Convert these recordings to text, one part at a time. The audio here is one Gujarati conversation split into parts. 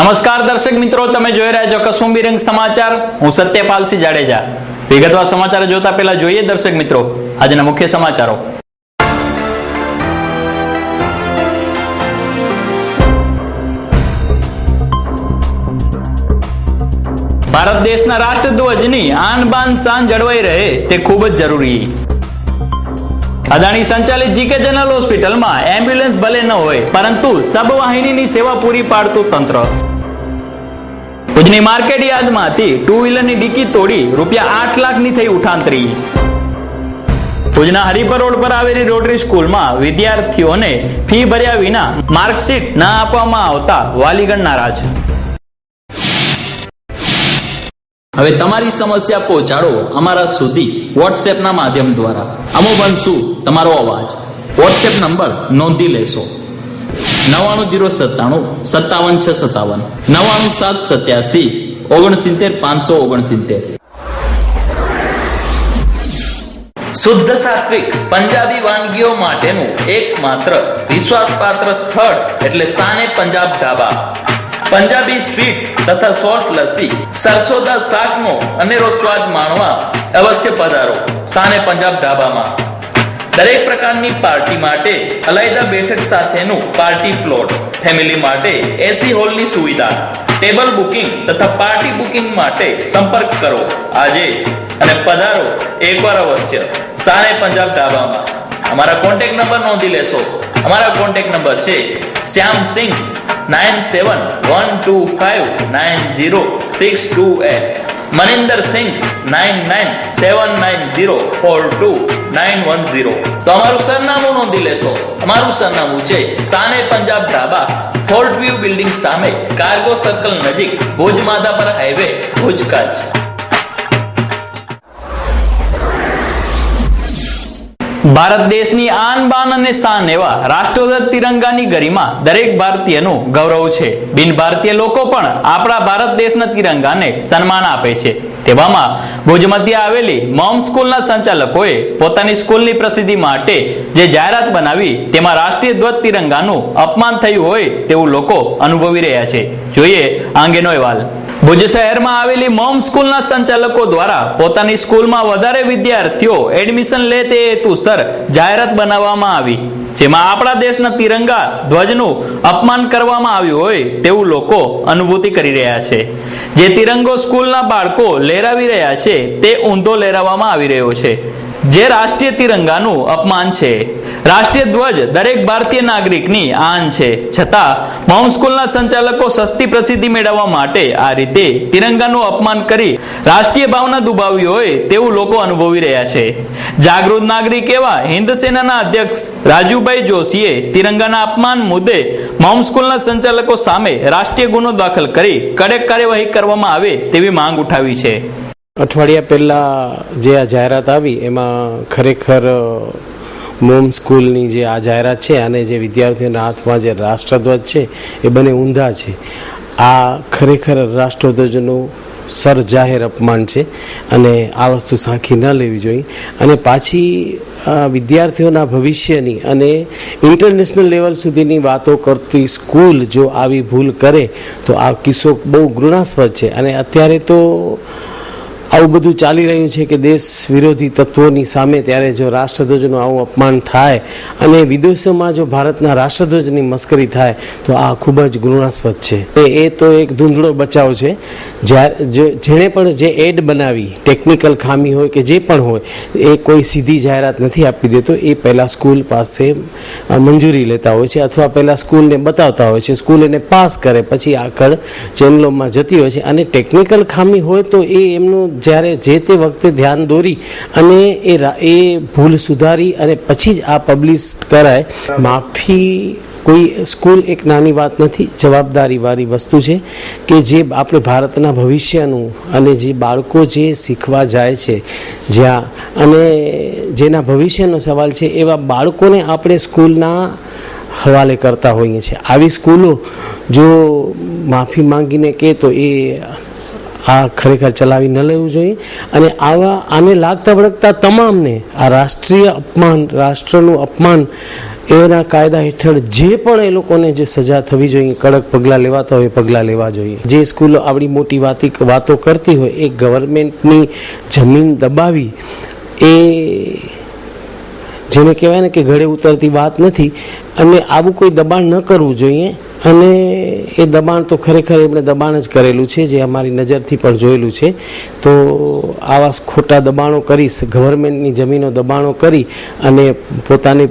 નમસ્કાર દર્શક મિત્રો, તમે જોઈ રહ્યા છો કસુંબી રંગ સમાચાર. હું સત્યપાલસિંહ જાડેજા. વિગતવાર સમાચાર જોતા પહેલા જોઈએ દર્શક મિત્રો આજના મુખ્ય સમાચારો. ભારત દેશના રાષ્ટ્રધ્વજની આન બાન શાન જળવાઈ રહે તે ખૂબ જ જરૂરી. અદાણી સંચાલિત જીકે જનરલ હોસ્પિટલમાં એમ્બ્યુલન્સ ભલે ન હોય પરંતુ સબવાહિનીની સેવા પૂરી પાડતું તંત્ર. ભુજની માર્કેટ યાર્ડમાંથી ટુ વ્હીલરની ડિક્કી તોડી ₹8 લાખની થઈ ઉઠાંતરી. ભુજના હરિપર રોડ પર આવેલી રોટરી સ્કૂલમાં વિદ્યાર્થીઓને ફી ભર્યા વિના માર્કશીટ ન આપવામાં આવતા વાલીગણ નારાજ. હવે તમારી સમસ્યા પહોંચાડો અમારા સુધી વોટ્સએપના માધ્યમ દ્વારા. અમે બનશું તમારો અવાજ. વોટ્સએપ નંબર નોંધી લેશો: 99097 57657 99787 69569. શુદ્ધ સાત્વિક પંજાબી વાનગીઓ માટેનું એકમાત્ર વિશ્વાસપાત્ર સ્થળ એટલે શાન-એ પંજાબ ઢાબા. પંજાબી સ્વીટ તથા સોલ્ટ લસ્સી, સરસોદા શાકનો અનેરો સ્વાદ માણવા અવશ્ય પધારો શાન-એ પંજાબ ઢાબામાં. દરેક પ્રકારની પાર્ટી માટે અલાયદા બેઠક સાથેનું પાર્ટી પ્લોટ, ફેમિલી માટે એસી હોલની સુવિધા, ટેબલ બુકિંગ તથા પાર્ટી બુકિંગ માટે સંપર્ક કરો આજે જ અને પધારો એકવાર અવશ્ય શાન-એ પંજાબ ઢાબામાં. અમારા કોન્ટેક્ટ નંબર નોંધી લેશો. અમારા કોન્ટેક્ટ નંબર છે શ્યામસિંહ 9712590628, મનિંદર સિંહ 9979042910. તો અમારું સરનામું નોંધી લેશો. અમારું સરનામું છે Shaan e Punjab Dhaba, fort view building સામે, કાર્ગો સર્કલ નજીક, ભુજ માધાપર હાઈવે, ભુજ કચ્છ. ભારત દેશની આન બાન અને શાન એવા રાષ્ટ્રધ્વજ તિરંગાની ગરિમા દરેક ભારતીયનું ગૌરવ છે. બિન ભારતીય લોકો પણ આપણા ભારત દેશના તિરંગાને સન્માન આપે છે. તેવામાં ભુજ મધ્ય આવેલી મોમ સ્કૂલના સંચાલકોએ પોતાની સ્કૂલની પ્રસિદ્ધિ માટે જે જાહેરાત બનાવી તેમાં રાષ્ટ્રીય ધ્વજ તિરંગાનું અપમાન થયું હોય તેવું લોકો અનુભવી રહ્યા છે. જોઈએ આ અંગેનો અહેવાલ. ભુજ શહેરમાં આવેલી મોમ સ્કૂલના સંચાલકો દ્વારા પોતાની સ્કૂલમાં વધારે વિદ્યાર્થીઓ એડમિશન લે તે હેતુસર જાહેરાત બનાવવામાં આવી, જેમાં આપણા દેશના તિરંગા ધ્વજનું અપમાન કરવામાં આવ્યું હોય તેવું લોકો અનુભૂતિ કરી રહ્યા છે. જે તિરંગો સ્કૂલના બાળકો લહેરાવી રહ્યા છે તે ઊંધો લહેરાવવામાં આવી રહ્યો છે, જે રાષ્ટ્રીય તિરંગાનું અપમાન છે. રાષ્ટ્રીય ધ્વજ દરેક ભારતીય નાગરિકની આન છે, છતાં મોમ સ્કૂલના સંચાલકો સસ્તી પ્રસિદ્ધિ મેળવવા માટે આ રીતે તિરંગાનું અપમાન કરી રાષ્ટ્રીય ભાવના દુભાવી હોય તેવું લોકો અનુભવી રહ્યા છે. જાગૃત નાગરિક એવા હિન્દ સેનાના અધ્યક્ષ રાજુભાઈ જોશીએ તિરંગાના અપમાન મુદ્દે મોમ સ્કૂલના સંચાલકો સામે રાષ્ટ્રીય ગુનો દાખલ કરી કડક કાર્યવાહી કરવામાં આવે તેવી માંગ ઉઠાવી છે. અઠવાડિયા પહેલાં જે આ જાહેરાત આવી એમાં ખરેખર મોમ સ્કૂલની જે આ જાહેરાત છે અને જે વિદ્યાર્થીઓના હાથમાં જે રાષ્ટ્રધ્વજ છે એ બંને ઊંધા છે. આ ખરેખર રાષ્ટ્રધ્વજનું સરજાહેર અપમાન છે અને આ વસ્તુ સાંખી ન લેવી જોઈએ. અને પાછી વિદ્યાર્થીઓના ભવિષ્યની અને ઇન્ટરનેશનલ લેવલ સુધીની વાતો કરતી સ્કૂલ જો આવી ભૂલ કરે તો આ કિસ્સો બહુ ઘૃણાસ્પદ છે. અને અત્યારે તો આવું બધું ચાલી રહ્યું છે કે દેશ વિરોધી તત્વોની સામે, ત્યારે જો રાષ્ટ્રધ્વજનું આવું અપમાન થાય અને વિદેશોમાં જો ભારતના રાષ્ટ્રધ્વજની મસ્કરી થાય તો આ ખૂબ જ ઘૃણાસ્પદ છે. એ તો એક ધૂંધળો બચાવ છે. જેણે પણ જે એડ બનાવી, ટેકનિકલ ખામી હોય કે જે પણ હોય, એ કોઈ સીધી જાહેરાત નથી આપી દેતો. એ પહેલાં સ્કૂલ પાસે મંજૂરી લેતા હોય છે અથવા પહેલાં સ્કૂલને બતાવતા હોય છે, સ્કૂલ એને પાસ કરે પછી આગળ ચેનલોમાં જતી હોય છે. અને ટેકનિકલ ખામી હોય તો એ એમનું જ્યારે જે તે વખતે ધ્યાન દોરી અને એ ભૂલ સુધારી અને પછી જ આ પબ્લિશ કરાય. માફી કોઈ સ્કૂલ એક નાની વાત નથી, જવાબદારીવાળી વસ્તુ છે કે જે આપણે ભારતના ભવિષ્યનું અને જે બાળકો જે શીખવા જાય છે જ્યાં અને જેના ભવિષ્યનો સવાલ છે એવા બાળકોને આપણે સ્કૂલના હવાલે કરતા હોઈએ છીએ. આવી સ્કૂલો જો માફી માંગીને કહે તો એ આ ખરેખર ચલાવી ન લેવું જોઈએ. અને આને લાગતા વળગતા તમામને આ રાષ્ટ્રીય અપમાન, રાષ્ટ્રનું અપમાન એના કાયદા હેઠળ જે પણ એ લોકોને જે સજા થવી જોઈએ, કડક પગલાં લેવાતા હોય એ પગલાં લેવા જોઈએ. જે સ્કૂલો આવડી મોટી વાતો કરતી હોય એ ગવર્મેન્ટની જમીન દબાવી એ જેને કહેવાય ને કે ગળે ઉતરતી વાત નથી, અને આવું કોઈ દબાણ ન કરવું જોઈએ. અને એ દબાણ તો ખરેખર એમણે દબાણ જ કરેલું છે, જે અમારી નજરથી પણ જોયેલું છે. તો આવા ખોટા દબાણો કરી, ગવર્મેન્ટની જમીનો દબાણો કરી અને પોતાની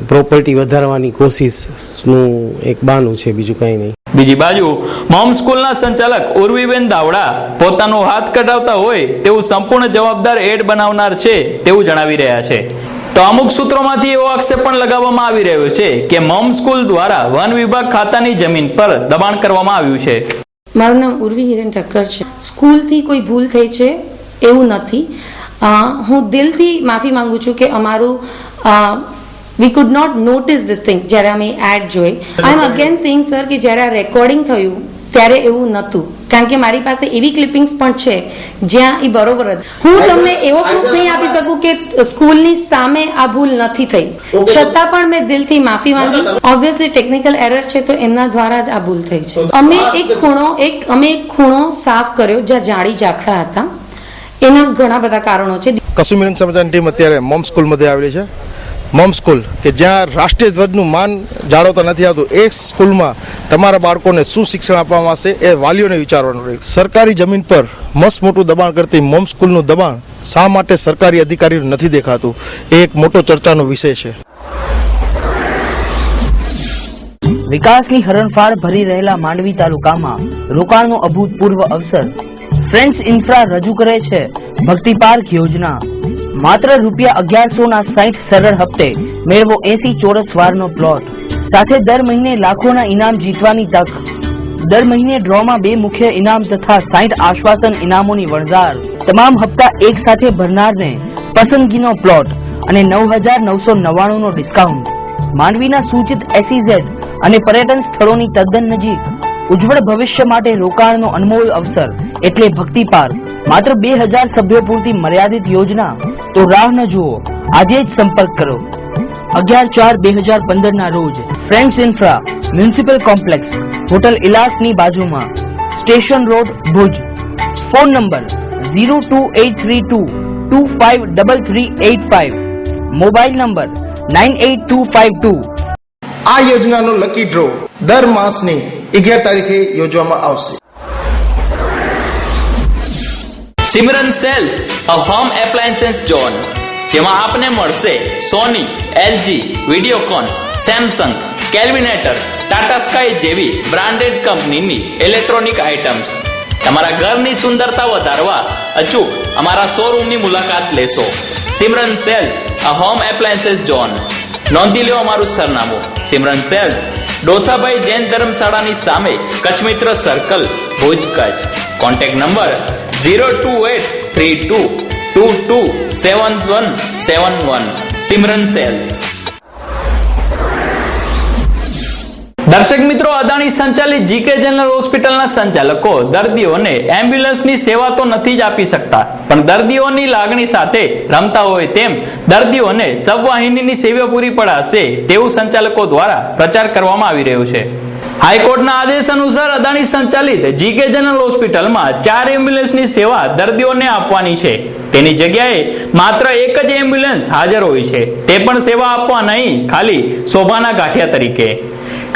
પ્રોપર્ટી વધારવાની કોશિશનું એક બહાનું છે, બીજું કંઈ નહીં. બીજી બાજુ મોમ સ્કૂલના સંચાલક ઉર્વીબેન દાવડા પોતાનો હાથ કટાવતા હોય તેવું સંપૂર્ણ જવાબદાર એડ બનાવનાર છે તેવું જણાવી રહ્યા છે. તો અમુક સૂત્રોમાંથી એવો આક્ષેપ પણ લગાવવામાં આવી રહ્યો છે કે મોમ સ્કૂલ દ્વારા વન વિભાગ ખાતાની જમીન પર દબાણ કરવામાં આવ્યું છે. મારું નામ ઉર્વી હિરેન ઠક્કર છે. સ્કૂલથી કોઈ ભૂલ થઈ છે એવું નથી. હું દિલથી માફી માંગુ છું કે અમારું we could not notice this thing જ્યારે અમે એડ જોઈ. આઈ એમ અગેન સેઇંગ સર કે જ્યારે આ રેકોર્ડિંગ થયું ત્યારે એવું નહોતું, કારણ કે મારી પાસે એવી ક્લિપિંગ્સ પણ છે જ્યાં એ બરોબર જ. હું તમને એવો પ્રૂફ નહીં આપી શકું કે સ્કૂલની સામે આ ભૂલ નથી થઈ, છતાં પણ મેં દિલથી માફી માંગી. ઓબ્વિયસલી ટેકનિકલ એરર છે તો એમના દ્વારા જ આ ભૂલ થઈ છે. અમે એક ખૂણો સાફ કર્યો જ્યાં જાડી ઝાખડા હતા. એના ઘણા બધા કારણો છે. કસુર મિલન સમાચારની ટીમ અત્યારે મોમ સ્કૂલમાંથી આવેલી છે. મોમ સ્કૂલ કે જ્યાં રાષ્ટ્રીય ધ્વજનું માન જાળવતા નથી આવતું, એ સ્કૂલમાં તમારા બાળકોને શું શિક્ષણ આપવામાં આવશે એ વાલીઓને વિચારવાનું રહે. સરકારી જમીન પર મસ્ત મોટું દબાણ કરતી મોમ સ્કૂલનું દબાણ શા માટે સરકારી અધિકારીઓ નથી દેખાતું, એ એક મોટો ચર્ચાનો વિષય છે. વિકાસની હરણફાળ ભરી રહેલા માંડવી તાલુકામાં રોકાણનો અભૂતપૂર્વ અવસર. ફ્રેન્ડ્સ ઇન્ફ્રા રજૂ કરે છે ભક્તિ પાર્ક યોજના. માત્ર ₹1160 સરળ હપ્તે મેળવો 80 ચોરસ વારનો પ્લોટ, સાથે દર મહિને લાખોના ઇનામ જીતવાની તક. દર મહિને ડ્રોમાં 2 મુખ્ય ઇનામ તથા 60 આશ્વાસન ઇનામોની વણઝાર. તમામ હપ્તા એક સાથે ભરનારને પસંદગીનો પ્લોટ અને 9999 નો ડિસ્કાઉન્ટ. માંડવીના સૂચિત SEZ અને પર્યટન સ્થળોની તદ્દન નજીક. ઉજ્જવળ ભવિષ્ય માટે રોકાણનો અનમોલ અવસર એટલે ભક્તિ પાર્ક. માત્ર 2000 સભ્યો પૂરતી મર્યાદિત યોજના, તો રાહ ન જુઓ, આજે જ સંપર્ક કરો. 11/4/2015 ના રોજ friends infra municipal complex, hotel ઇલાસની બાજુમાં, station road, Bhuj. Phone number 02832253385, mobile number 98252. આ યોજનાનો લકી ડ્રો દર માસની 11 તારીખે યોજવામાં આવશે. Simran sales a home appliances zone, જેમાં આપને મળશે Sony, LG, Videocon, Samsung, Kelvinator, Tata sky જેવી બ્રાન્ડેડ કંપનીની ઇલેક્ટ્રોનિક આઇટમ્સ. તમારા ઘરની સુંદરતા વધારવા અચૂક અમારા શોરૂમની મુલાકાત લેશો. Simran sales a home appliances zone. નોંધી લો અમારું સરનામું. સિમરન સેલ્સ, ડોસાભાઈ જૈન ધર્મશાળાની સામે, Kutch Mitra circle, Bhuj, Kutch. Contact number 02832227171. Simran sales. દર્શક મિત્રો, અદાણી સંચાલિત જીકે જનરલ હોસ્પિટલના સંચાલકો દર્દીઓને એમ્બ્યુલન્સની સેવા તો નથી જ આપી શકતા, પણ દર્દીઓની લાગણી સાથે રમતા હોય તેમ દર્દીઓને સબવાહિનીની સેવા પૂરી પડાશે તેવું સંચાલકો દ્વારા પ્રચાર કરવામાં આવી રહ્યો છે. હાઈકોર્ટના આદેશ અનુસાર અદાણી સંચાલિત જીકે જનરલ હોસ્પિટલમાં 4 એમ્બ્યુલન્સની સેવા દર્દીઓને આપવાની છે. તેની જગ્યાએ માત્ર એક જ એમ્બ્યુલન્સ હાજર હોય છે, તે પણ સેવા આપવા નહીં, ખાલી શોભાના ગાંઠિયા તરીકે.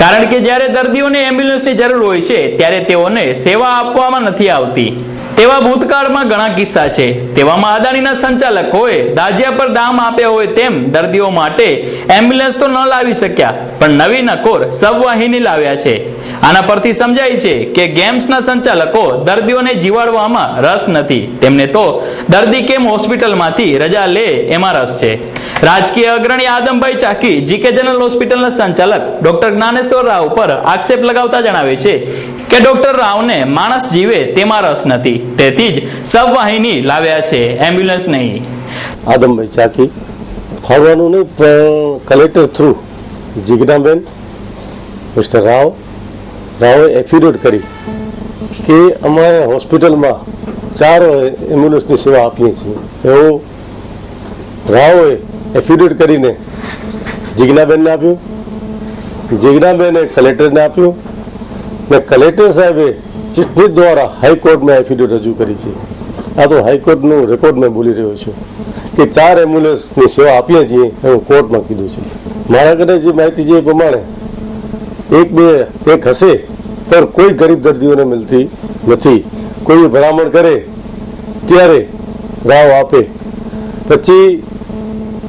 કારણ કે જ્યારે દર્દીઓને એમ્બ્યુલન્સની જરૂર હોય છે ત્યારે તેઓને સેવા આપવામાં નથી આવતી. તેવા ભૂતકાળમાં ઘણા કિસ્સા છે. તેવામાં અદાણીના સંચાલકોએ દાજિયા પર દામ આપ્યા હોય તેમ દર્દીઓ માટે એમ્બ્યુલન્સ તો ન લાવી શક્યા, પણ નવી નકોર સબવાહિની લાવ્યા છે. આના પરથી સમજાય છે કે ગેમ્સના સંચાલકો દર્દીઓને જીવાડવામાં રસ નથી, તેમને તો દર્દી કેમ હોસ્પિટલમાંથી રજા લે એમાં રસ છે. રાજકીય અગ્રણી આદમભાઈ ચાકી જીકે જનરલ હોસ્પિટલના સંચાલક ડોક્ટર જ્ઞાનેશ્વર રાવ પર આક્ષેપ લગાવતા જણાવે છે કે ડોક્ટર રાવને માણસ જીવે તેમાં રસ નથી, તેથી જ સબવાહિની લાવ્યા છે, એમ્બ્યુલન્સ નહીં. આદમભાઈ ચાકી ફાળવાનું નહીં, પણ કલેક્ટર થ્રુ જીજ્ઞાબેન મિસ્ટર રાવે એફિડેવિટ કરી કે અમારે હોસ્પિટલમાં 4 એમ્બ્યુલન્સની સેવા આપીએ છીએ. એવું રાવે એફિડેવિટ કરીને જીજ્ઞાબેનને આપ્યું, જીજ્ઞાબેને કલેક્ટરને આપ્યું ને કલેક્ટર સાહેબે ચિઠ્ઠી દ્વારા હાઈકોર્ટમાં એફિડેવિટ રજૂ કરી છે. આ તો હાઈકોર્ટનું રેકોર્ડ મેં બોલી રહ્યો છું કે 4 એમ્બ્યુલન્સની સેવા આપીએ છીએ એવું કોર્ટમાં કીધું છે. મારા ઘરે જે માહિતી છે એ પ્રમાણે 1 હશે પણ કોઈ ગરીબ દર્દીઓને મળતી નથી. કોઈ ભલામણ કરે ત્યારે રાવ આપે, પછી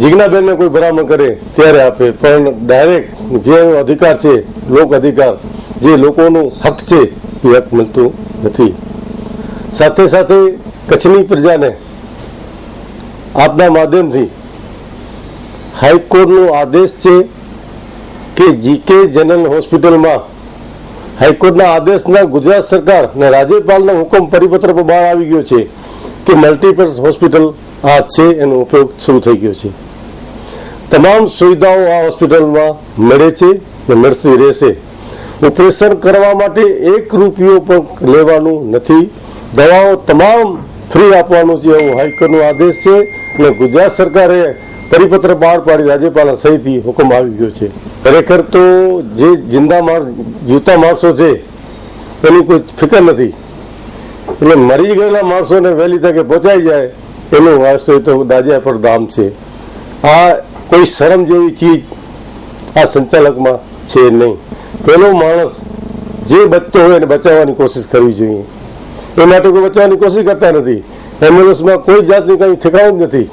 જીજ્ઞાબેનને કોઈ ભલામણ કરે ત્યારે આપે, પણ ડાયરેક્ટ જે અધિકાર છે લોક અધિકાર જે લોકોનું હક છે એ હક મળતું નથી. સાથે સાથે કચ્છની પ્રજાને આપના માધ્યમથી હાઈકોર્ટનો આદેશ છે કે જીકે જનરલ હોસ્પિટલમાં હાઈકોર્ટના આદેશના ગુજરાત સરકાર અને રાજ્યપાલના હુકમ પરિપત્ર પર બહાર આવી ગયો છે કે મલ્ટીપર્પઝ હોસ્પિટલ આ છે એનો ઉપયોગ શરૂ થઈ ગયો છે. તમામ સુવિધાઓ આ હોસ્પિટલમાં મળે છે અને મળતી રહેશે. ઓપરેશન કરવા માટે 1 રૂપિયો પણ લેવાનું નથી. દવાઓ તમામ ફ્રી આપવાનું છે એવું હાઈકોર્ટનો આદેશ છે અને ગુજરાત સરકારે પરિપત્ર બહાર પાડી રાજ્યપાલ સહીથી હુકમ આવી ગયો છે. ખરેખર તો જે જીવતા માણસો છે એની કોઈ ફિકર નથી, એટલે મરી ગયેલા માણસોને વહેલી તકે પહોંચાઈ જાય એનું વાસ્તવ તો દાજ્યા પર દામ છે. આ કોઈ શરમ જેવી ચીજ આ સંચાલકમાં છે નહીં. પેલો માણસ જે બચતો હોય એને બચાવવાની કોશિશ કરવી જોઈએ. એ માટે કોઈ બચાવવાની કોશિશ કરતા નથી. એમ્બ્યુલન્સમાં કોઈ જાતની કંઈ ઠેકાણું જ નથી.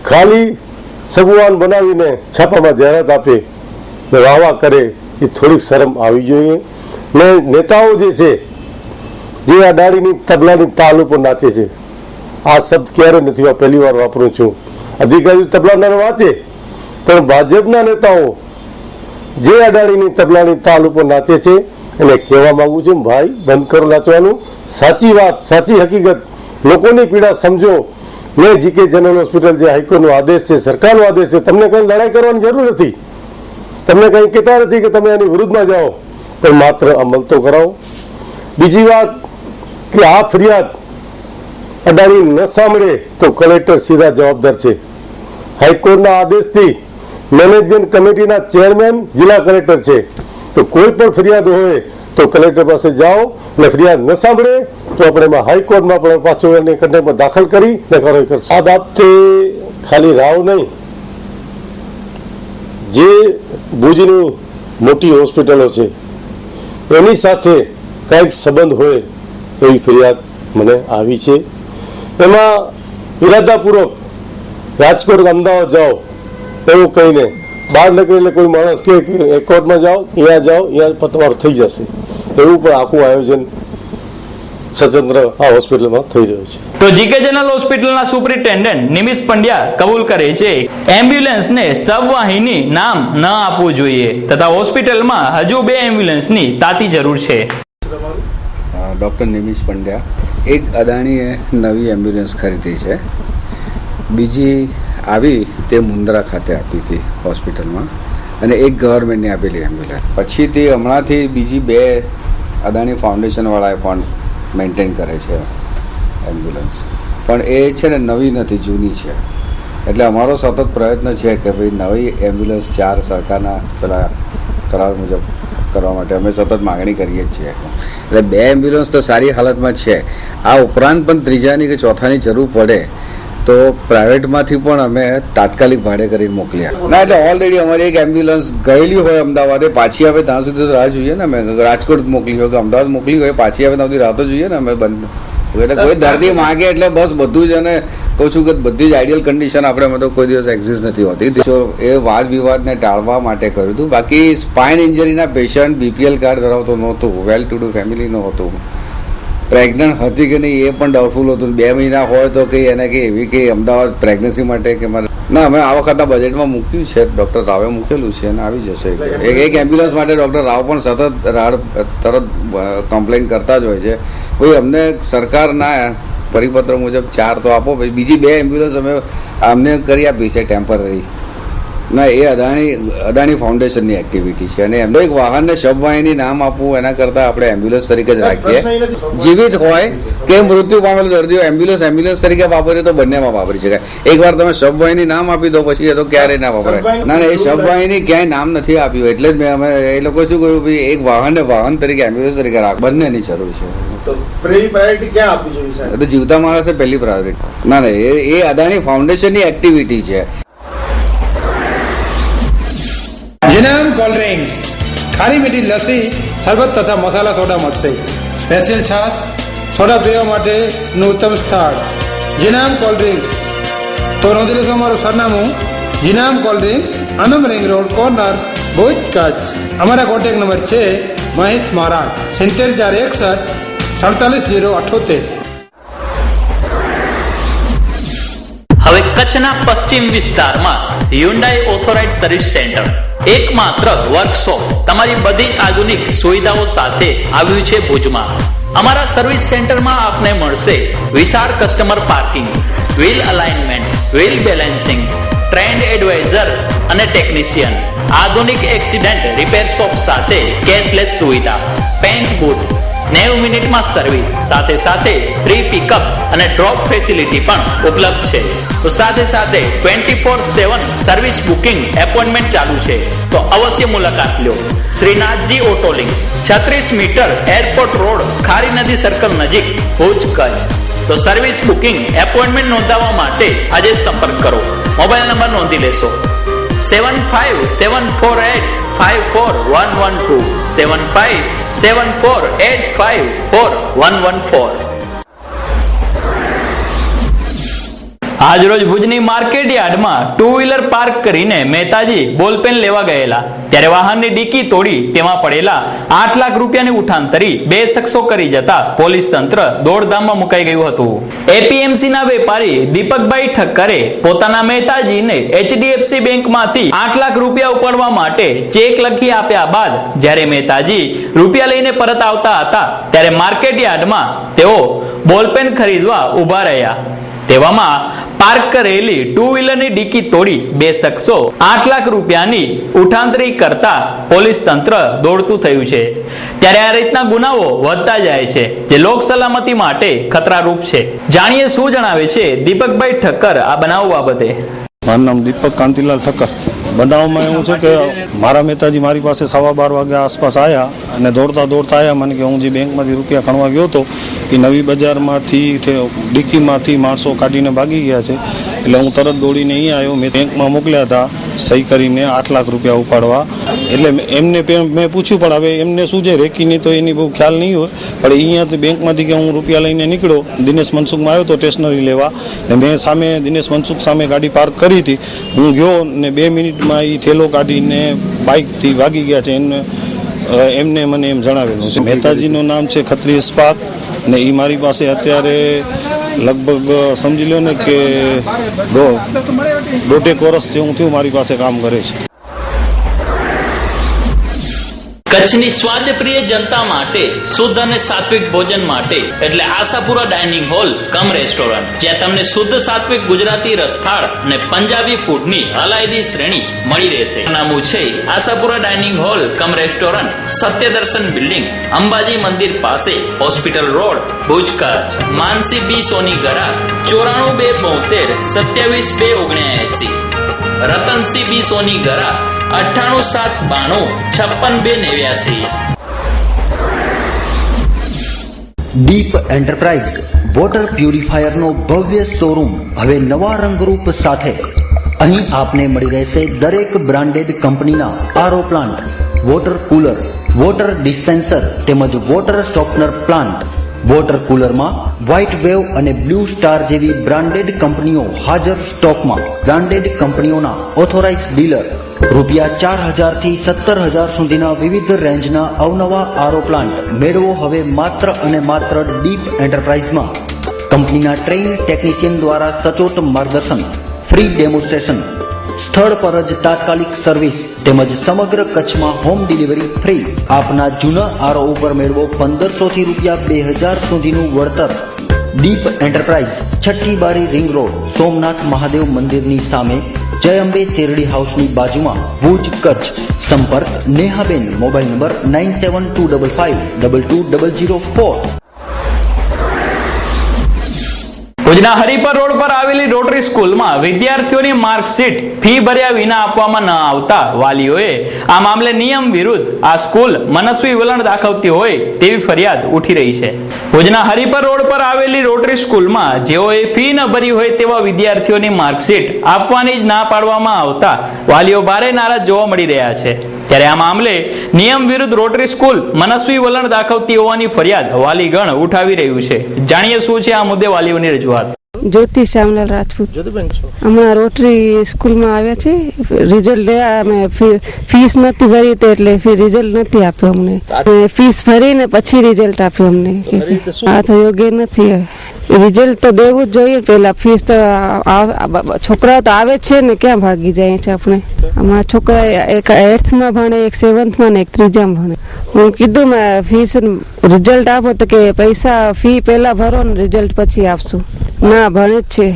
ખાલી સગવાન બનાવીને છાપામાં જાહેરાત આપે ને વાહવા કરે એ થોડીક શરમ આવી જોઈએ. ને નેતાઓ જે છે જે આ ડાળીની તબલાની તાલ ઉપર નાચે છે, આ શબ્દ ક્યારે નથી પહેલી વાર વાપરું છું. અધિકારીઓ તબલાના વાંચે પણ ભાજપના નેતાઓ જે અડાડીની તબલાની તાલ ઉપર નાચે છે એને કહેવા માંગુ છું, ભાઈ બંધ કરો નાચવાનું. સાચી વાત, સાચી હકીકત, લોકોની પીડા સમજો. ને જીકે જનરલ હોસ્પિટલ જે હાઈકોર્ટનો આદેશ છે, સરકારનો આદેશ છે, તમને કંઈ લડાઈ કરવાની જરૂર નથી. તમને કંઈ કહેતા નથી કે તમે એની વિરુદ્ધમાં જાઓ, પણ માત્ર અમલ તો કરાવો. બીજી વાત કે આ ફરિયાદ અડાણી ન સાંભળે તો કલેક્ટર સીધા જવાબદાર છે. હાઈકોર્ટના આદેશથી મેનેજમેન્ટ કમિટીના ચેરમેન જિલ્લા કલેક્ટર છે. તો કોઈ પણ ફરિયાદ હોય તો કલેક્ટર પાસે જાઓ અને ફરિયાદ ન સાંભળે તો આપણે એમાં હાઈકોર્ટમાં પણ પાછો એને કન્ટેમ્પમાં દાખલ કરી ને કાર્યવાહી કરશું. આ બાબતે ખાલી રાવ નહીં, જે ભુજની મોટી હોસ્પિટલો છે એની સાથે કંઈક સંબંધ હોય એવી ફરિયાદ મને આવી છે. એમાં ઇરાદાપૂર્વક રાજકોટ અમદાવાદ જાઓ એવું કહીને બહાર નીકળીને કોઈ માણસ કે કોર્ટમાં જાઓ, અહીંયા તમારું થઈ જશે, એવું પણ આખું આયોજન સ્વતંત્ર આ હોસ્પિટલમાં થઈ રહ્યું છે. તો જીકે જનરલ હોસ્પિટલના સુપરિન્ટેન્ડન્ટ નિમિષ પંડ્યા કબૂલ કરે છે એમ્બ્યુલન્સને સબવાહિની નામ ન આપવું જોઈએ તથા હોસ્પિટલમાં હજુ 2 એમ્બ્યુલન્સની તાતી જરૂર છે. ડૉક્ટર નિમિષ પંડ્યા. એક અદાણીએ નવી એમ્બ્યુલન્સ ખરીદી છે, બીજી આવી તે મુન્દ્રા ખાતે આપી હતી હોસ્પિટલમાં, અને એક ગવર્મેન્ટની આપેલી એમ્બ્યુલન્સ. પછીથી હમણાંથી બીજી 2 અદાણી ફાઉન્ડેશનવાળાએ પણ મેન્ટેન કરે છે એમ્બ્યુલન્સ, પણ એ છે ને નવી નથી, જૂની છે. એટલે અમારો સતત પ્રયત્ન છે કે ભાઈ નવી એમ્બ્યુલન્સ 4 સરકારના પેલા કરાર મુજબ કરવા માટે અમે સતત માગણી કરીએ જ છીએ. એટલે 2 એમ્બ્યુલન્સ તો સારી હાલતમાં છે. આ ઉપરાંત પણ 3જી કે 4થાની જરૂર પડે તો પ્રાઇવેટમાંથી પણ અમે તાત્કાલિક ભાડે કરીને મોકલ્યા. ના, એટલે ઓલરેડી અમારી એક એમ્બ્યુલન્સ ગયેલી હોય અમદાવાદે, પાછી આવે ત્યાં સુધી તો રાહ જોઈએ ને. અમે રાજકોટ મોકલી હોય કે અમદાવાદ મોકલી હોય, પાછી આવે ત્યાં સુધી રાહ તો જોઈએ ને. અમે બંધ એટલે કોઈ દર્દી માગે એટલે બસ બધું જ, અને કહું છું કે બધી જ આઈડિયલ કન્ડિશન આપણે તો કોઈ દિવસ એક્ઝિસ્ટ નથી હોતી. એ વાદ વિવાદને ટાળવા માટે કર્યું હતું. બાકી સ્પાઇન ઇન્જરીના પેશન્ટ BPL કાર્ડ ધરાવતો નહોતું, વેલ ટુ ડુ ફેમિલીનું હતું. પ્રેગ્નન્ટ હતી કે નહીં એ પણ ડાઉટફુલ હતું. 2 મહિના હોય તો કંઈ એને કે એવી કે અમદાવાદ પ્રેગ્નન્સી માટે કે મારે ના, અમે આ વખતના બજેટમાં મૂક્યું છે, ડૉક્ટર રાવે મૂકેલું છે અને આવી જશે. એક એમ્બ્યુલન્સ માટે ડૉક્ટર રાવ પણ સતત તરત કમ્પ્લેન કરતા જ હોય છે, ભાઈ અમને સરકારના પરિપત્ર મુજબ 4 તો આપો, પછી બીજી 2 એમ્બ્યુલન્સ અમે અમને કરી આપી છે ટેમ્પરરી. ના, એ અદાણી ફાઉન્ડેશનની એક્ટિવિટી છે અને એમનો એક વાહનને શબવાહિની નામ આપવું એના કરતાં આપણે એમ્બ્યુલન્સ તરીકે જ રાખીએ. જીવિત હોય કે મૃત્યુ પામેલો દર્દીઓ એમ્બ્યુલન્સ તરીકે વાપરીએ તો બંનેમાં વાપરી શકાય. એકવાર તમે શબવાહિની નામ આપી દો પછી એ તો ક્યારેય ના વપરાય. ના, એ શબવાહિની ક્યાંય નામ નથી આપ્યું એટલે જ અમે એ લોકો શું કર્યું ભાઈ એક વાહનને વાહન તરીકે એમ્બ્યુલન્સ તરીકે રાખ, બંનેની જરૂર છે. જીવતા માણસે પહેલી પ્રાયોરિટી. ના, એ અદાણી ફાઉન્ડેશનની એક્ટિવિટી છે. जिनाम कोल्ड ड्रिंक्स खारी मीठी लस्सी शरबत तथा मसाला सोडा મળશે. સ્પેશિયલ છાશ સોડા પીવા માટેનું ઉત્તમ સ્થળ જીનામ કોલ્ડ ડ્રિંક્સ. તો નોંધી લેશો અમારું સરનામું Jinam cold drinks, Anand ring road corner, Bhuj, Kutch. અમારા કોન્ટેક્ટ નંબર છે મહેશ મહારાજ 70461 47078. હવે કચ્છના પશ્ચિમ વિસ્તારમાં હ્યુન્ડાઈ ઓથોરાઇઝ સર્વિસ સેન્ટર, એકમાત્ર વર્કશોપ તમારી બધી આધુનિક સુવિધાઓ સાથે આવ્યું છે ભુજમાં. અમારા સર્વિસ સેન્ટરમાં આપને મળશે વિશાળ customer parking, wheel alignment, wheel balancing, trend adviser અને ટેકનિશિયન, આધુનિક એક્સિડન્ટ રિપેર શોપ સાથે કેશલેસ સુવિધા, પેન્ટ બૂથ, 90 મિનિટમાં સર્વિસ, સાથે ફ્રી પિકઅપ અને ડ્રોપ ફેસિલિટી પણ ઉપલબ્ધ છે. તો સાથે 24/7 સર્વિસ બુકિંગ એપોઇન્ટમેન્ટ ચાલુ છે. તો અવશ્ય મુલાકાત લો. શ્રીનાથજી ઓટોલિંક, 36 મીટર એરપોર્ટ રોડ, ખારી નદી સર્કલ નજીક, ભુજ, કચ્છ. તો સર્વિસ બુકિંગ એપોઇન્ટમેન્ટ નોંધાવવા માટે આજે સંપર્ક કરો. મોબાઈલ નંબર નોંધી લેશો 7574854112 7574854114. આજરોજ ભુજની માર્કેટ યાર્ડમાં 2 વ્હીલર પાર્ક કરીને મહેતાજી બોલપેન લેવા ગયેલા ત્યારે વાહનની ડીકી તોડી તેમાં પડેલા 8 લાખ રૂપિયાની ઉઠાંતરી 2 શખ્સો કરી જતા પોલીસ તંત્ર દોડધામમાં મુકાઈ ગયું હતું. એપીએમસીના વેપારી દીપકભાઈ ઠક્કરે પોતાના મહેતાજીને એચડીએફસી બેંકમાંથી 8 લાખ રૂપિયા ઉપાડવા માટે ચેક લખી આપ્યા બાદ જ્યારે મહેતાજી રૂપિયા લઈને પરત આવતા હતા ત્યારે માર્કેટ યાર્ડમાં તેઓ બોલપેન ખરીદવા ઉભા રહ્યા. તેવામાં પાર્ક કરેલી 2 વ્હીલરની ડીકી તોડી 2 શખ્સો 8 લાખ રૂપિયાની ઉઠાંતરી કરતા પોલીસ તંત્ર દોડતું થયું છે. ત્યારે આ રીતના ગુનાઓ વધતા જાય છે જે લોક સલામતી માટે ખતરારૂપ છે. જાણીએ શું જણાવે છે દીપકભાઈ ઠક્કર આ બનાવ બાબતે. મારું નામ દીપક કાંતિલાલ ઠક્કર. બનાવમાં એવું છે કે મારા મહેતાજી મારી પાસે 12:15 વાગ્યા આસપાસ આવ્યા અને દોડતા આવ્યા મને કે હું જે બેંકમાંથી રૂપિયા ખણવા ગયો હતો એ નવી બજારમાંથી ડિક્કીમાંથી માણસો કાઢીને ભાગી ગયા છે. એટલે હું તરત દોડીને અહીં આવ્યો. મેં બેંકમાં મોકલ્યા હતા સહી કરીને 8 લાખ રૂપિયા ઉપાડવા. એટલે એમને મેં પૂછ્યું પણ હવે એમને શું છે રેકીની તો એની બહુ ખ્યાલ નહીં હોય પણ અહીંયાથી બેંકમાંથી કે હું રૂપિયા લઈને નીકળ્યો દિનેશ મનસુખમાં આવ્યો તો સ્ટેશનરી લેવા ને મેં સામે દિનેશ મનસુખ સામે ગાડી પાર્ક કરી હતી. હું ગયો ને 2 મિનિટમાં એ થેલો કાઢીને બાઇકથી ભાગી ગયા છે એમને મને એમ જણાવેલું છે. મહેતાજીનું નામ છે ખત્રી ઇસ્પાક ને એ મારી પાસે અત્યારે લગભગ સમજી લો ને કે 1.5 વર્ષ જેવું થયું મારી પાસે કામ કરે છે. કચ્છની સ્વાદપ્રિય જનતા માટે શુદ્ધ અને સાત્વિક ભોજન માટે એટલે આશાપુરા ડાઇનિંગ હોલ કમ રેસ્ટોરન્ટ, જ્યાં તમને શુદ્ધ સાત્વિક ગુજરાતી રસથાળ અને પંજાબી ફૂડની અલાયદી શ્રેણી મળી રહેશે. નામું છે આશાપુરા ડાઇનિંગ હોલ કમ રેસ્ટોરન્ટ, સત્યદર્શન બિલ્ડિંગ, અંબાજી મંદિર પાસે, હોસ્પિટલ રોડ, ભુજ, કચ્છ. માનસી બી સોની ગરા 94 272 27279, રતનસિંહ બી સોની ગરા 98 792 56 2 દીપ એન્ટરપ્રાઇઝ વોટર પ્યુરિફાયરનો ભવ્ય શોરૂમ હવે નવા રંગરૂપ સાથે. અહીં આપને મળી રહેશે દરેક બ્રાન્ડેડ કંપનીના RO plant, water cooler, water dispenser તેમજ વોટર સોફ્ટનર પ્લાન્ટ. વોટર કુલરમાં વ્હાઇટ વેવ અને બ્લુ સ્ટાર જેવી બ્રાન્ડેડ કંપનીઓ હાજર સ્ટોકમાં. બ્રાન્ડેડ કંપનીઓના ઓથોરાઇઝ ડીલર. ₹4,000 થી 17,000 સુધીના વિવિધ રેન્જના અવનવા આરઓ પ્લાન્ટ મેળવો હવે માત્ર અને માત્ર દીપ એન્ટરપ્રાઇઝમાં. કંપનીના ટ્રેઇન ટેકનિશિયન દ્વારા સચોટ માર્ગદર્શન, ફ્રી ડેમોન્સ્ટ્રેશન, સ્થળ પર જ તાત્કાલિક સર્વિસ તેમજ સમગ્ર કચ્છમાં હોમ ડિલિવરી ફ્રી. આપના જૂના આરઓ ઉપર મેળવો 1,500 થી ₹2,000 સુધીનું વળતર. દીપ એન્ટરપ્રાઇઝ, છઠ્ઠી બારી રિંગ રોડ, સોમનાથ મહાદેવ મંદિરની સામે, જય અંબે શેરડી હાઉસની બાજુમાં, ભુજ, કચ્છ. સંપર્ક નેહાબેન, મોબાઈલ નંબર 9725522004. ભુજના હરિપર રોડ પર આવેલી રોટરી સ્કૂલમાં વિદ્યાર્થીઓની માર્કશીટ ફી ભર્યા વિના આપવામાં ન આવતા વાલીઓએ આ મામલે નિયમ વિરુદ્ધ આ સ્કૂલ મનસ્વી વલણ દાખવતી હોય તેવી ફરિયાદ ઉઠી રહી છે. ભુજના હરિપર રોડ પર આવેલી રોટરી સ્કૂલમાં જેઓએ ફી ન ભરી હોય તેવા વિદ્યાર્થીઓની માર્કશીટ આપવાની જ ના પાડવામાં આવતા વાલીઓ ભારે નારાજ જોવા મળી રહ્યા છે. ત્યારે આ મામલે નિયમ વિરુદ્ધ રોટરી સ્કૂલ મનસ્વી વલણ દાખવતી હોવાની ફરિયાદ વાલીગણ ઉઠાવી રહ્યું છે. જાણીએ શું છે આ મુદ્દે વાલીઓની રજૂઆત. જ્યોતિ શ્યામલાલ રાજપૂત. હમણાં રોટરી સ્કૂલમાં આવ્યા છે. રિઝલ્ટ અમે ફીસ નથી ભરી એટલે રિઝલ્ટ નથી આપ્યું અમને. ફીસ ભરીને પછી રિઝલ્ટ આપ્યું અમને. આ તો યોગ્ય નથી. રિઝલ્ટ તો દેવું જ જોઈએ પેલા. ફીસ તો છોકરાઓ તો આવે જ છે ને, ક્યાં ભાગી જાય છે આપણે. અમારા છોકરા એક 8th ભણે, એક 7th ને એક 3th ભણે. હું કીધું મેં ફીસ રિઝલ્ટ આપો તો કે પૈસા ફી પહેલા ભરો ને રિઝલ્ટ પછી આપશું. ના, ભણે જ છે.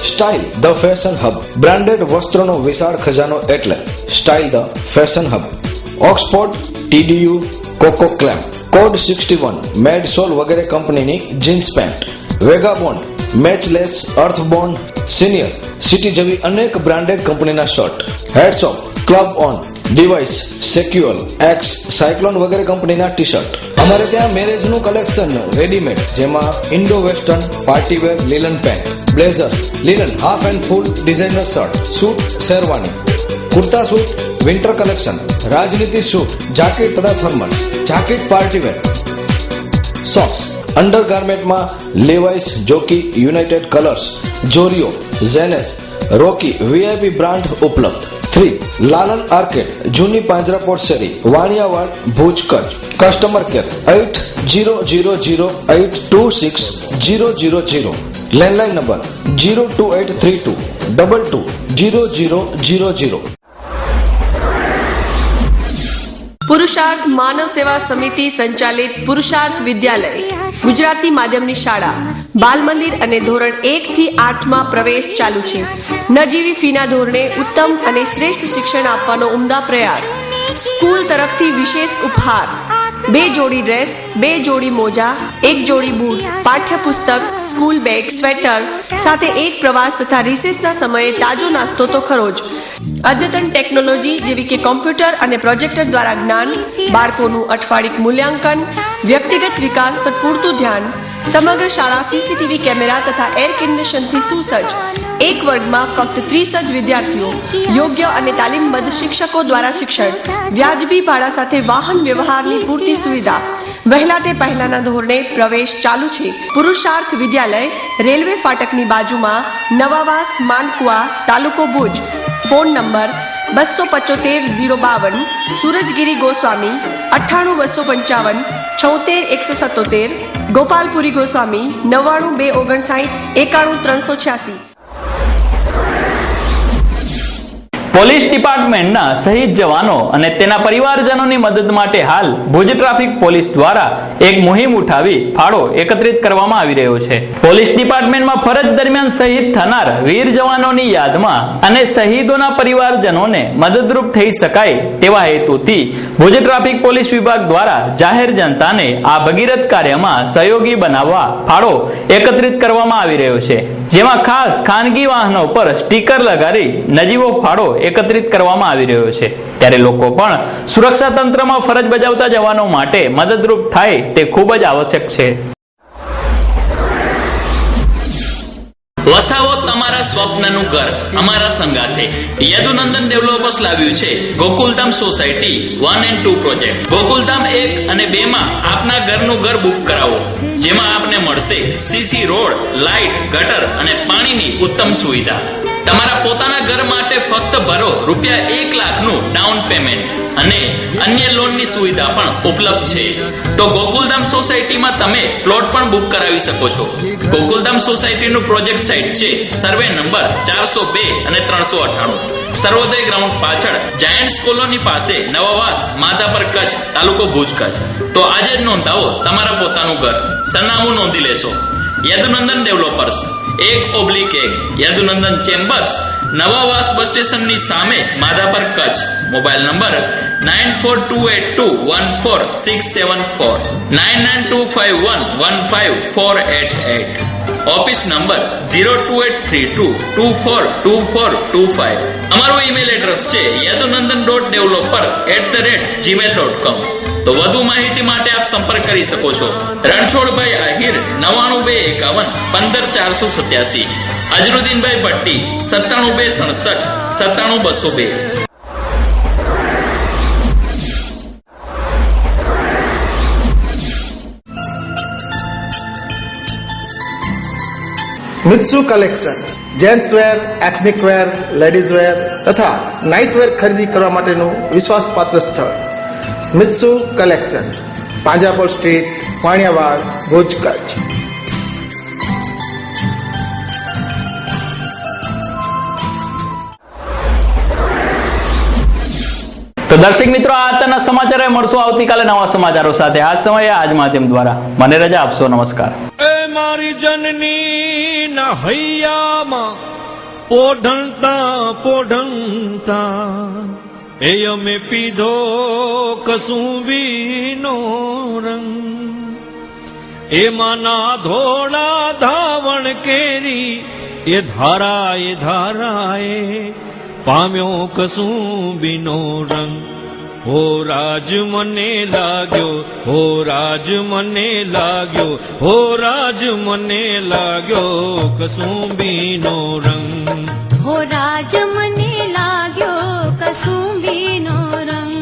Style the fashion hub. Branded વસ્ત્રોનો વિશાળ ખજાનો એટલે style the fashion hub. Oxford, TDU, કોકો ક્લેમ, કોડ 61, મેડ સોલ વગેરે કંપનીની jeans pant, Vagabond, matchless, Earthbond, senior, city જેવી અનેક બ્રાન્ડેડ કંપનીના shirt, headshop, club on, device, સેક્યુઅલ, એક્સ, સાયક્લોન વગેરે કંપનીના ટી-શર્ટ. અમારે ત્યાં મેરેજનું કલેક્શન રેડીમેડ, જેમાં Indo western, partywear, linen pant, blazers, linen half and full designer shirt, suit, sherwani, kurta suit, winter collection, રાજનીતિ સૂટ, જાકેટ તથા ફોર્મલ, જાકેટ પાર્ટીવેર, સોક્સ, અંડરગાર્મેન્ટમાં લેવાઇસ, જોકી, યુનાઇટેડ કલર્સ, જોરિયો, ઝેનેસ, રોકી VIP બ્રાન્ડ ઉપલબ્ધ. 3. લાલન આર્કેડ, જૂની પાંજરાપોળ શેરી, Vaniyavad, Bhuj, Kutch. Customer care 8000826000. Landline number 02832220000. પુરુષાર્થ માનવ સેવા સમિતિ સંચાલિત પુરુષાર્થ વિદ્યાલય ગુજરાતી માધ્યમની શાળા, બાલ મંદિર અને ધોરણ 1 થી 8માં પ્રવેશ ચાલુ છે. નજીવી ફીના ધોરણે ઉત્તમ અને શ્રેષ્ઠ શિક્ષણ આપવાનો ઉમદા પ્રયાસ. સ્કૂલ તરફથી વિશેષ ઉપહાર: 2 જોડી ડ્રેસ, 2 જોડી મોજા, 1 જોડી બૂટ, પાઠ્યપુસ્તક, સ્કૂલ બેગ, સ્વેટર સાથે 1 પ્રવાસ તથા રિસેસના સમયે તાજો નાસ્તો તો ખરો જ. અદ્યતન ટેકનોલોજી જેવી કે કોમ્પ્યુટર અને પ્રોજેક્ટર દ્વારા જ્ઞાન, બાળકોનું અઠવાડિક મૂલ્યાંકન, વ્યક્તિગત વિકાસ પર પૂરતું ધ્યાન. સમગ્ર શાળા CCTV કેમેરા તથા એર કન્ડિશનથી સુસજ્જ. એક વર્ગમાં ફક્ત 30 જ વિદ્યાર્થીઓ. યોગ્ય અને તાલીમબદ્ધ શિક્ષકો દ્વારા શિક્ષણ. વ્યાજબી ભાડા સાથે વાહન વ્યવહારની પૂરતી સુવિધા. વહેલા તે પહેલાના ધોરણે પ્રવેશ ચાલુ છે. પુરુષાર્થ વિદ્યાલય રેલવે ફાટકની બાજુમાં, નવાવાસ, માનકુવા, તાલુકો Bhuj. Phone number 275 052. Surajgiri Goswami 98 255 76 177. Gopalpuri Goswami 99 259 91 386. Police ડિપાર્ટમેન્ટના શહીદ જવાનો અને તેના પરિવારજનોની મદદ માટે હાલ ભુજ ટ્રાફિક પોલીસ દ્વારા એક મુહિમ ઉઠાવી ફાળો એકત્રિત કરવામાં આવી રહ્યો છે. પોલીસ ડિપાર્ટમેન્ટમાં ફરજ દરમિયાન શહીદ થનાર વીર જવાનોની યાદમાં અને શહીદોના પરિવારજનોને મદદરૂપ થઈ શકાય તેવા હેતુથી ભુજ ટ્રાફિક પોલીસ વિભાગ દ્વારા જાહેર જનતાને આ ભગીરથ કાર્યમાં સહયોગી બનાવવા ફાળો એકત્રિત કરવામાં આવી રહ્યો છે. જેમાં ખાસ ખાનગી વાહનો પર સ્ટીકર લગાડી નજીવો ફાળો એકત્રિત કરવામાં આવી રહ્યો છે. ત્યારે લોકો પણ સુરક્ષા તંત્રમાં ફરજ બજાવતા જવાનો માટે મદદરૂપ થાય તે ખૂબ જ આવશ્યક છે. વસાવો તમારા સ્વપ્નનું ઘર અમારા સંગાથે. યદુનંદન ડેવલપર્સ લાવ્યું છે Gokuldham society 1 and 2 project. Gokuldham 1 અને 2 માં આપના ઘરનું ઘર બુક કરાવો, જેમાં આપને મળશે CC રોડ, લાઇટ, ગટર અને પાણીની ઉત્તમ સુવિધા. તમારા પોતાના ઘર માટે ફક્ત ભરો ₹1 લાખનું ડાઉન પેમેન્ટ અને અન્ય લોનની સુવિધા પણ ઉપલબ્ધ છે. તો ગોકુલધામ સોસાયટીમાં તમે પ્લોટ પણ બુક કરાવી શકો છો. ગોકુલધામ સોસાયટીનું પ્રોજેક્ટ સાઇટ છે સર્વે નંબર 402 અને 398, સર્વોદય ગ્રાઉન્ડ પાછળ, જાયન્ટ્સ કોલોની પાસે, નવાવાસ, માધાપર, કચ્છ, તાલુકો ભુજ, કચ્છ. તો આજે જ નોંધાવો તમારા પોતાનું ઘર. સરનામું નોંધી લેશો. યદુનંદન ડેવલપર્સ 1/1 યદુનંદન ચેમ્બર્સ, નવાવાસ બસ સ્ટેશનની સામે Madhapar Kutch. Mobile number 9428214674 9925115488. Office number 02832242425. અમારું ઈમેલ એડ્રેસ છે yadunandan.developer@gmail.com. તો વધુ માહિતી માટે આપ સંપર્ક કરી શકો છો Ranchhodbhai Ahir 9921150487, Ajaruddinbhai Bhatti 972667 97202. Mitsu collection gents wear, ethnic wear, ladies wear તથા નાઇટ વેર ખરીદી કરવા માટેનું વિશ્વાસપાત્ર સ્થળ Mitsu collection, Panjapor street, Vaniyavad, Bhuj, Kutch. તો દર્શક મિત્રો, આ અત્યારના સમાચાર મળશું આવતીકાલે નવા સમાચારો સાથે. આજ સમયે આજ માધ્યમ દ્વારા મને રજા આપશો. નમસ્કાર. મારી જનની ના હૈયામાં પોઢણતા એ અમે પીધો કસુંબીનો રંગ, એમાં ના ધોળા ધાવણ કેરી એ ધારાએ પામ્યો કસુંબીનો રંગ. હો રાજ મને લાગ્યો, હો રાજ મને લાગ્યો, હો રાજ મને લાગ્યો કસુંબીનો રંગ. હો રાજ મને લાગ્યો કસુંબીનો રંગ.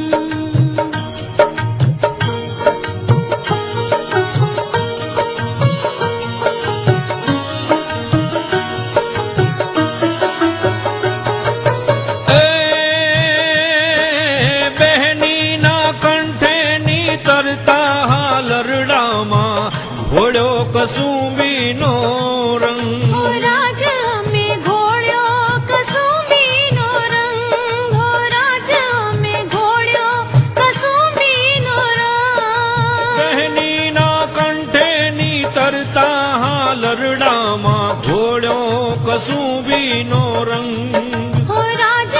કસુંબીનો રંગ. હો રાજ મે ઘોડ્યો કસુંબીનો રંગ. હો રાજ મે ઘોડ્યો કસુંબીનો રંગ. બહેનીના કંઠેની તરતા હાલરડામાં ઘોડ્યો કસુંબીનો રંગ. હો રાજ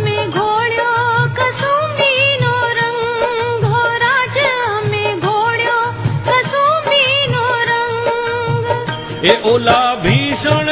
મે ઘોડ્યો કસુંબીનો રંગ. હો રાજ મે ઘોડ્યો કસુંબીનો રંગ. એ ઓલા ભીષણ